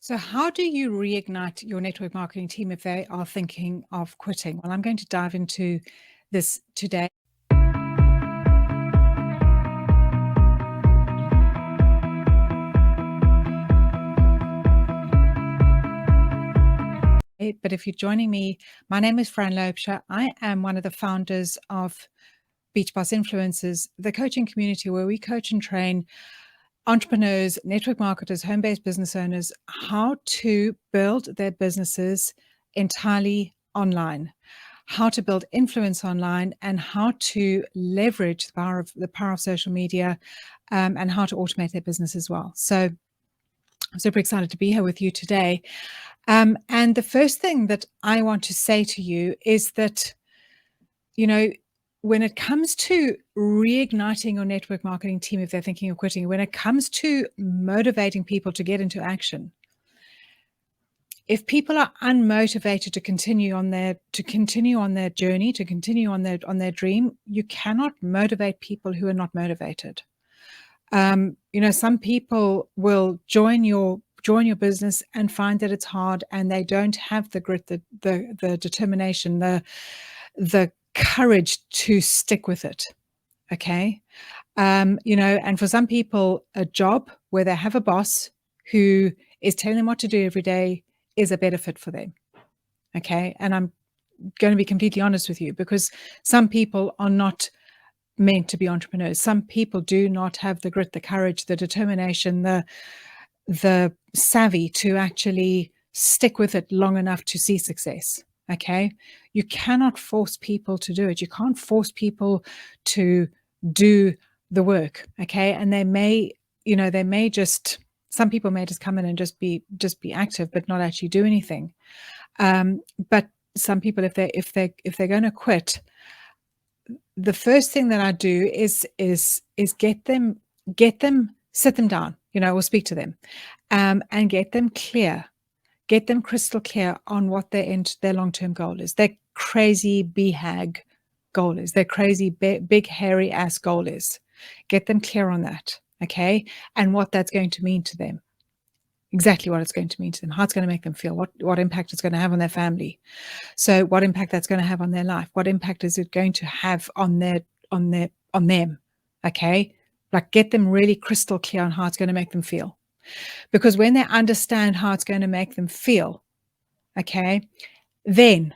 So how do you reignite your network marketing team if they are thinking of quitting? Well, I'm going to dive into this today. But if you're joining me, my name is Fran Loebscher. I am one of the founders of Beach Boss Influencers, the coaching community where we coach and train entrepreneurs, network marketers, home-based business owners, how to build their businesses entirely online, how to build influence online, and how to leverage the power of social media, and how to automate their business as well. So I'm super excited to be here with you today. And the first thing that I want to say to you is that, when it comes to reigniting your network marketing team, if they're thinking of quitting, when it comes to motivating people to get into action, if people are unmotivated to continue on their journey, to continue on their dream, you cannot motivate people who are not motivated. Some people will join your business and find that it's hard, and they don't have the grit, the determination, the courage to stick with it. Okay. And for some people, a job where they have a boss who is telling them what to do every day is a better fit for them. Okay. And I'm going to be completely honest with you, because some people are not meant to be entrepreneurs. Some people do not have the grit, the courage, the determination, the savvy to actually stick with it long enough to see success. Okay. You cannot force people to do it. You can't force people to do the work. Okay. And some people may just come in and just be active, but not actually do anything. But some people, if they're going to quit, the first thing that I do is get them, sit them down, or speak to them, and get them crystal clear on what their long-term goal is, their crazy BHAG goal is, their crazy big hairy ass goal is. Get them clear on that, okay? And what that's going to mean to them. Exactly what it's going to mean to them, how it's going to make them feel, what impact it's going to have on their family. So what impact that's going to have on their life, what impact is it going to have on them, okay? Like, get them really crystal clear on how it's going to make them feel. Because when they understand how it's going to make them feel, okay, then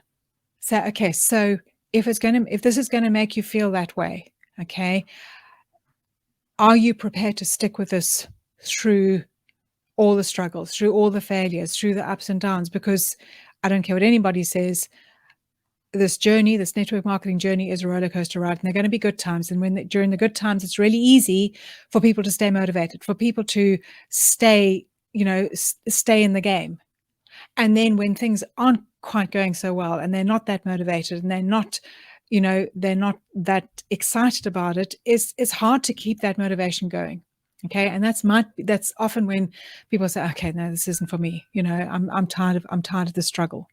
say, okay, so if this is going to make you feel that way, okay, are you prepared to stick with this through all the struggles, through all the failures, through the ups and downs? Because I don't care what anybody says, this network marketing journey is a roller coaster ride, and there are going to be good times. And during the good times, it's really easy for people to stay motivated, for people to stay in the game. And then when things aren't quite going so well, and they're not that motivated, and they're not that excited about it, it's hard to keep that motivation going. Okay. And that's often when people say, okay, no, this isn't for me. I'm tired of the struggle.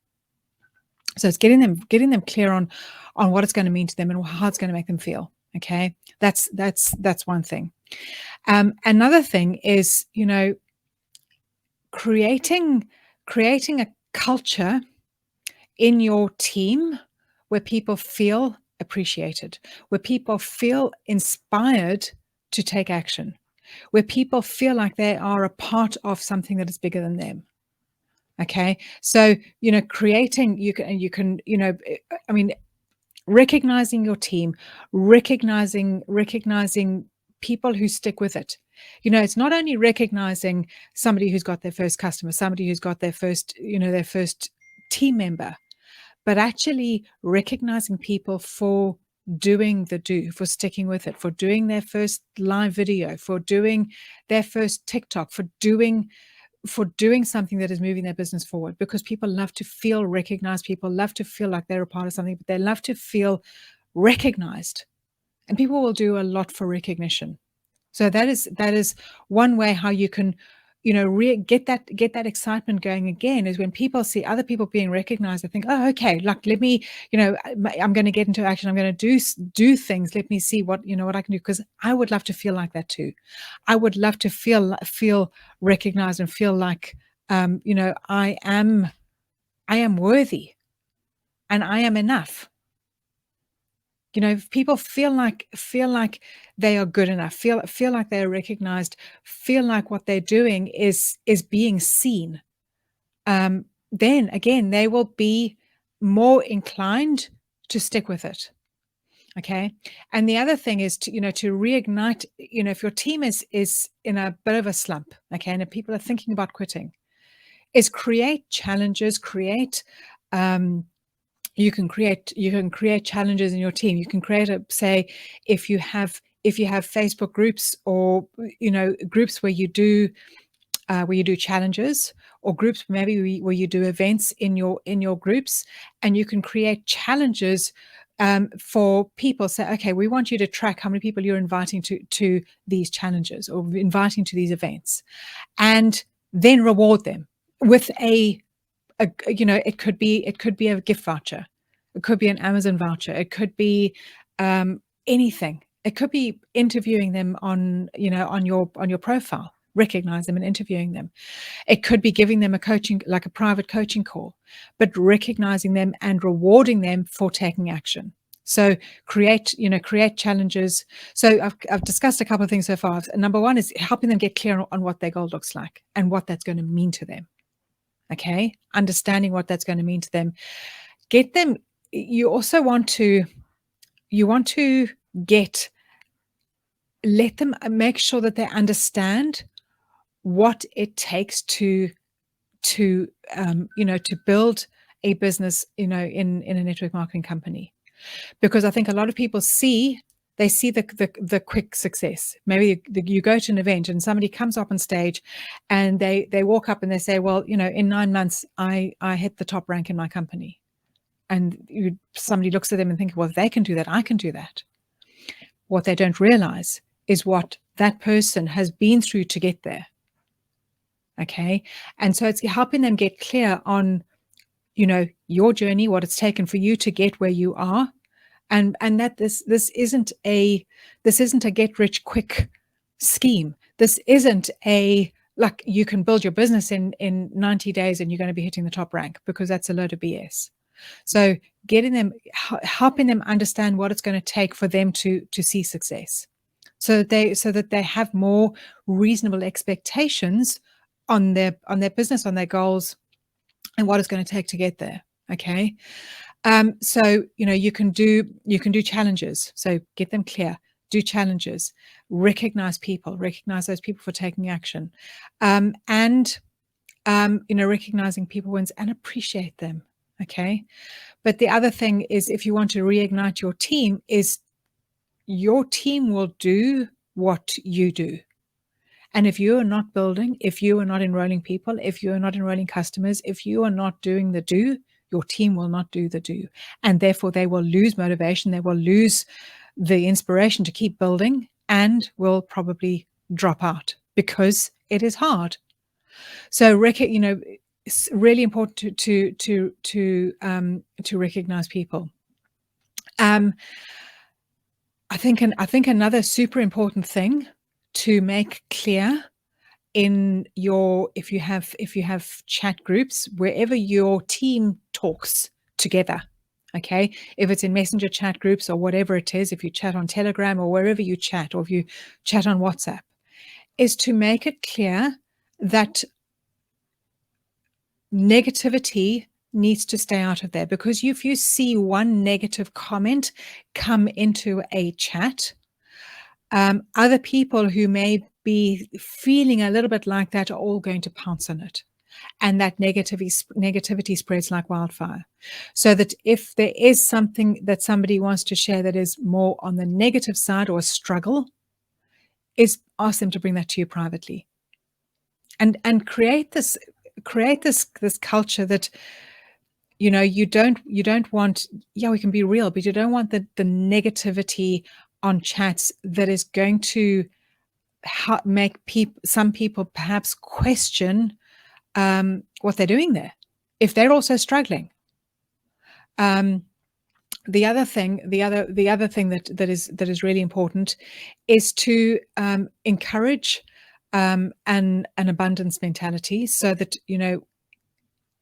So it's getting them clear on what it's going to mean to them and how it's going to make them feel. Okay. That's one thing. Another thing is, creating a culture in your team where people feel appreciated, where people feel inspired to take action, where people feel like they are a part of something that is bigger than them. Okay. So, recognizing your team, recognizing people who stick with it. It's not only recognizing somebody who's got their first customer, somebody who's got their first team member, but actually recognizing people for for sticking with it, for doing their first live video, for doing their first TikTok, for doing something that is moving their business forward. Because people love to feel recognized. People love to feel like they're a part of something, but they love to feel recognized. And people will do a lot for recognition. So that is one way how you can, get that excitement going again, is when people see other people being recognized, they think, oh, okay, like, let me, I'm going to get into action. I'm going to do things. Let me see what I can do. Because I would love to feel like that too. I would love to feel recognized and feel like I am worthy and I am enough. If people feel like they are good enough, feel like they're recognized, feel like what they're doing is being seen, then again they will be more inclined to stick with it. Okay. And the other thing is to reignite, if your team is in a bit of a slump, okay, and if people are thinking about quitting, is create challenges, you can create challenges in your team. You can create say, if you have Facebook groups, or groups where you do challenges, or groups maybe where you do events in your groups, and you can create challenges for people. Say, okay, we want you to track how many people you're inviting to these challenges or inviting to these events, and then reward them with it could be a gift voucher, it could be an Amazon voucher, it could be anything. It could be interviewing them on your profile, recognize them and interviewing them. It could be giving them a private coaching call, but recognizing them and rewarding them for taking action. So create challenges. So I've discussed a couple of things so far. Number one is helping them get clear on what their goal looks like and what that's going to mean to them. Okay, understanding what that's going to mean to them. Get them. You also want to let them make sure that they understand what it takes to build a business, in a network marketing company. Because I think a lot of people see the quick success. Maybe you go to an event and somebody comes up on stage and they walk up and they say, well, in 9 months, I hit the top rank in my company. And somebody looks at them and think, well, if they can do that, I can do that. What they don't realize is what that person has been through to get there. Okay. And so it's helping them get clear on, your journey, what it's taken for you to get where you are. And that this isn't a get rich quick scheme. This isn't like you can build your business in 90 days and you're going to be hitting the top rank, because that's a load of BS. So helping them understand what it's going to take for them to see success, so that they have more reasonable expectations on their business, on their goals, and what it's going to take to get there. Okay. So you can do challenges. So get them clear, do challenges, recognize those people for taking action, and recognizing people wins and appreciate them. Okay. But the other thing is, if you want to reignite your team, is your team will do what you do. And if you are not building, if you are not enrolling people, if you are not enrolling customers, if you are not doing the do, your team will not do the do. And therefore they will lose motivation. They will lose the inspiration to keep building and will probably drop out because it is hard. So, it's really important to recognize people. I think another super important thing to make clear if you have chat groups, wherever your team talks together, okay, if it's in messenger chat groups or whatever it is, if you chat on Telegram or wherever you chat, or if you chat on WhatsApp, is to make it clear that negativity needs to stay out of there. Because if you see one negative comment come into a chat, other people who may be feeling a little bit like that are all going to pounce on it. And that negativity spreads like wildfire. So that if there is something that somebody wants to share that is more on the negative side or a struggle, is ask them to bring that to you privately. And create this culture that, you don't want, we can be real, but you don't want the negativity on chats that is going to make some people perhaps question what they're doing there, if they're also struggling. The other thing that is really important is to encourage an abundance mentality, so that,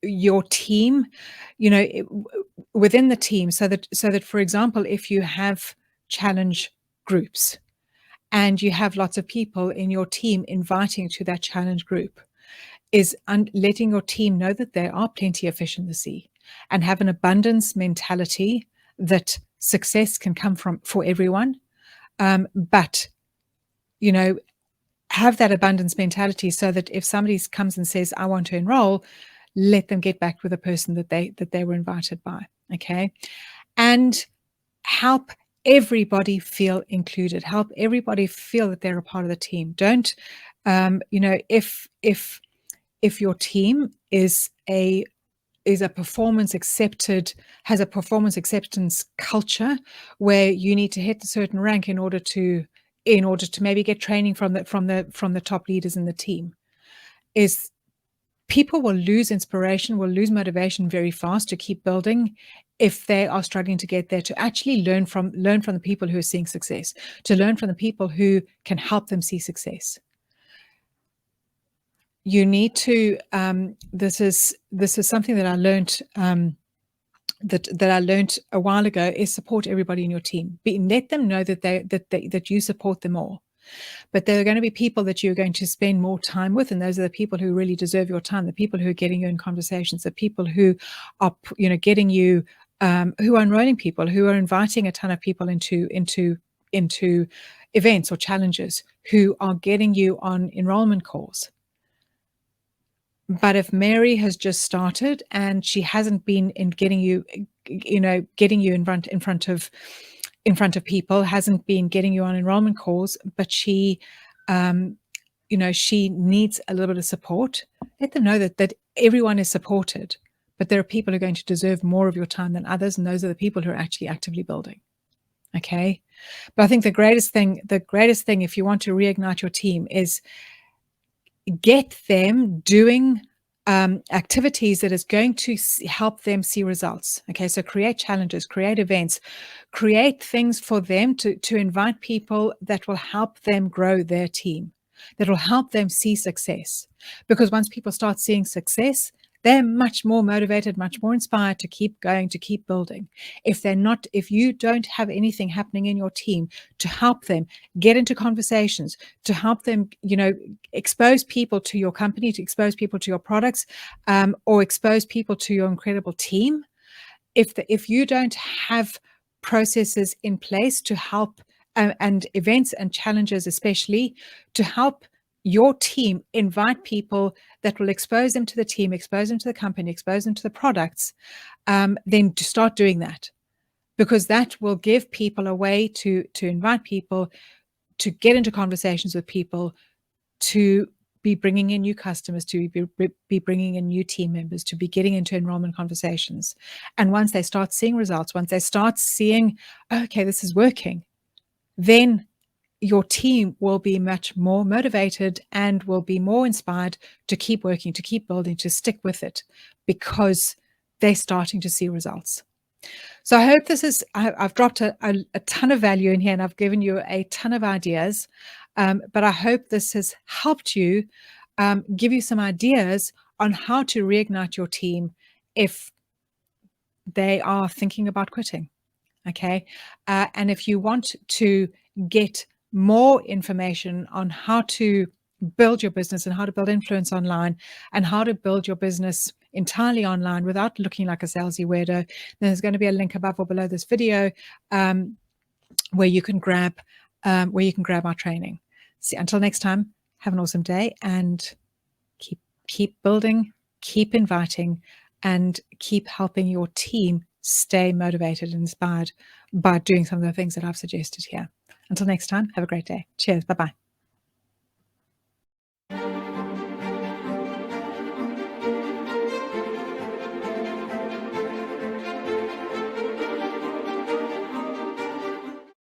your team, within the team, so that, for example, if you have challenge groups and you have lots of people in your team inviting to that challenge group, is letting your team know that there are plenty of fish in the sea, and have an abundance mentality, that success can come from for everyone. But, have that abundance mentality, so that if somebody comes and says, I want to enroll, let them get back with the person that they were invited by. Okay. And help everybody feel included, help everybody feel that they're a part of the team. Don't, if your team is a performance accepted, has a performance acceptance culture, where you need to hit a certain rank in order to maybe get training from the top leaders in the team, is people will lose inspiration, will lose motivation very fast to keep building, if they are struggling to get there, to actually learn from the people who are seeing success, to learn from the people who can help them see success. You need to, this is something that I learned, that I learned a while ago, is support everybody in your team. Let them know that you support them all. But there are going to be people that you're going to spend more time with, and those are the people who really deserve your time, the people who are getting you in conversations, the people who are, getting you, who are enrolling people, who are inviting a ton of people into events or challenges, who are getting you on enrollment calls. But if Mary has just started and she hasn't been in getting you in front of people, hasn't been getting you on enrollment calls, but she, she needs a little bit of support, let them know that everyone is supported, but there are people who are going to deserve more of your time than others, and those are the people who are actually actively building. Okay. But I think the greatest thing, if you want to reignite your team, is get them doing activities that is going to help them see results. Okay, so create challenges, create events, create things for them to invite people that will help them grow their team, that will help them see success. Because once people start seeing success, they're much more motivated, much more inspired to keep going, to keep building. If you don't have anything happening in your team to help them get into conversations, to help them, expose people to your company, to expose people to your products, or expose people to your incredible team, if you don't have processes in place to help, and events and challenges especially, to help your team invite people that will expose them to the team, expose them to the company, expose them to the products, then to start doing that, because that will give people a way to invite people, to get into conversations with people, to be bringing in new customers, to be bringing in new team members, to be getting into enrollment conversations. And once they start seeing results, once they start seeing, okay, this is working, then your team will be much more motivated and will be more inspired to keep working, to keep building, to stick with it, because they're starting to see results. So I hope I've dropped a ton of value in here, and I've given you a ton of ideas, but I hope this has helped you, give you some ideas on how to reignite your team if they are thinking about quitting. Okay. And if you want to get more information on how to build your business and how to build influence online and how to build your business entirely online without looking like a salesy weirdo, then there's going to be a link above or below this video, where you can grab our training. See, until next time, have an awesome day, and keep building, keep inviting, and keep helping your team stay motivated and inspired by doing some of the things that I've suggested here. Until next time, have a great day. Cheers. Bye-bye.